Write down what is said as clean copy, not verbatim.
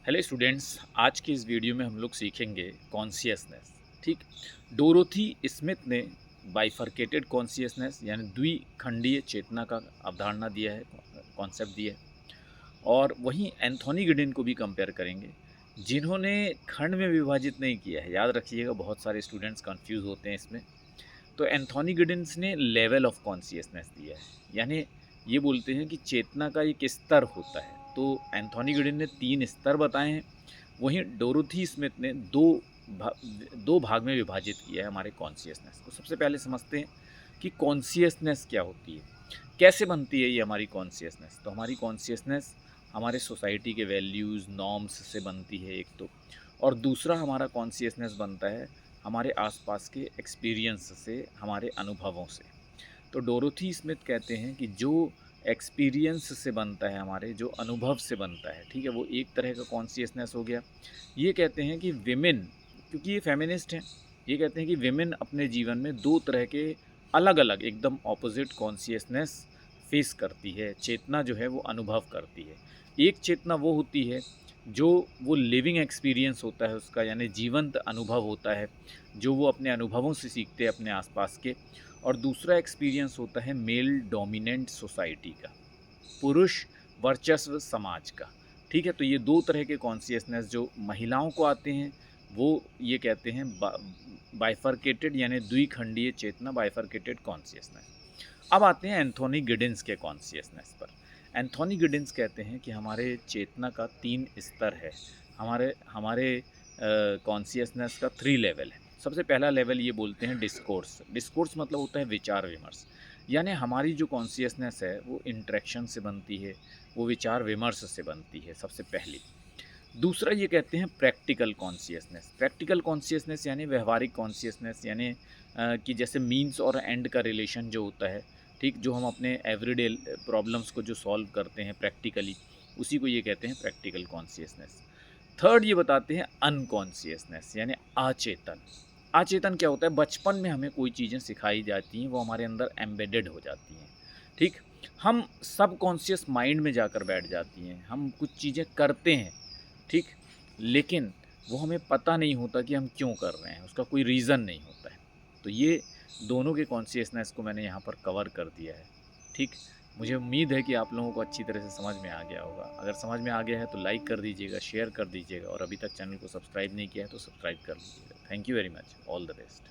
Hello students, आज की इस वीडियो में हम लोग सीखेंगे कॉन्शियसनेस। ठीक। डोरोथी स्मिथ ने बाइफरकेटेड कॉन्शियसनेस यानी द्विखंडीय चेतना का अवधारणा दिया है, कॉन्सेप्ट दिया है। और वहीं एंथोनी गिडिन को भी कंपेयर करेंगे, जिन्होंने खंड में विभाजित नहीं किया है। याद रखिएगा, बहुत सारे स्टूडेंट्स कंफ्यूज होते हैं इसमें। तो एंथोनी गिडिन्स ने लेवल ऑफ कॉन्शियसनेस दिया है, यानी ये बोलते हैं कि चेतना का एक स्तर होता है। तो एंथोनी गिडिन ने 3 स्तर बताए हैं, वहीं डोरोथी स्मिथ ने भा, दो भाग में विभाजित किया है हमारे कॉन्शियसनेस को। सबसे पहले समझते हैं कि कॉन्शियसनेस क्या होती है, कैसे बनती है ये हमारी कॉन्शियसनेस। तो हमारी कॉन्शियसनेस हमारे सोसाइटी के वैल्यूज़ नॉर्म्स से बनती है एक तो, और दूसरा हमारा कॉन्शियसनेस बनता है हमारे आसपास के एक्सपीरियंस से, हमारे अनुभवों से। तो डोरोथी स्मिथ कहते हैं कि जो एक्सपीरियंस से बनता है, हमारे जो अनुभव से बनता है, ठीक है, वो एक तरह का कॉन्शियसनेस हो गया। ये कहते हैं कि विमेन, क्योंकि ये फेमिनिस्ट हैं, ये कहते हैं कि विमेन अपने जीवन में 2 तरह के अलग अलग एकदम ऑपोजिट कॉन्शियसनेस फेस करती है। चेतना जो है वो अनुभव करती है। एक चेतना वो होती है जो वो लिविंग एक्सपीरियंस होता है उसका, यानी जीवंत अनुभव होता है, जो वो अपने अनुभवों से सीखते हैं अपने आसपास के। और दूसरा एक्सपीरियंस होता है मेल डोमिनेंट सोसाइटी का, पुरुष वर्चस्व समाज का। ठीक है, तो ये 2 तरह के कॉन्शियसनेस जो महिलाओं को आते हैं, वो ये कहते हैं बाइफरकेटेड यानी द्विखंडीय चेतना, बाइफरकेटेड कॉन्शियसनेस। अब आते हैं एंथोनी गिडिन्स के कॉन्शियसनेस पर। एंथोनी गिडिन्स कहते हैं कि हमारे चेतना का 3 स्तर है, हमारे हमारे कॉन्शियसनेस का 3 लेवल है। सबसे पहला लेवल ये बोलते हैं डिस्कोर्स। डिस्कोर्स मतलब होता है विचार विमर्श, यानी हमारी जो कॉन्शियसनेस है वो इंटरेक्शन से बनती है, वो विचार विमर्श से बनती है सबसे पहली। दूसरा ये कहते हैं प्रैक्टिकल कॉन्शियसनेस। प्रैक्टिकल कॉन्शियसनेस यानी व्यवहारिक कॉन्शियसनेस, यानी कि जैसे मीन्स और एंड का रिलेशन जो होता है, ठीक, जो हम अपने एवरीडे प्रॉब्लम्स को जो सॉल्व करते हैं प्रैक्टिकली, उसी को ये कहते हैं प्रैक्टिकल कॉन्शियसनेस। थर्ड ये बताते हैं अनकॉन्शियसनेस यानी अचेतन। अचेतन क्या होता है? बचपन में हमें कोई चीज़ें सिखाई जाती हैं, वो हमारे अंदर एम्बेडेड हो जाती हैं। ठीक, हम सबकॉन्शियस माइंड में जाकर बैठ जाती हैं, हम कुछ चीज़ें करते हैं, ठीक, लेकिन वो हमें पता नहीं होता कि हम क्यों कर रहे हैं, उसका कोई रीज़न नहीं होता है। तो ये दोनों के कॉन्शियसनेस को मैंने यहाँ पर कवर कर दिया है। ठीक, मुझे उम्मीद है कि आप लोगों को अच्छी तरह से समझ में आ गया होगा। अगर समझ में आ गया है तो लाइक कर दीजिएगा, शेयर कर दीजिएगा, और अभी तक चैनल को सब्सक्राइब नहीं किया है तो सब्सक्राइब कर लीजिएगा। Thank you very much, all the best.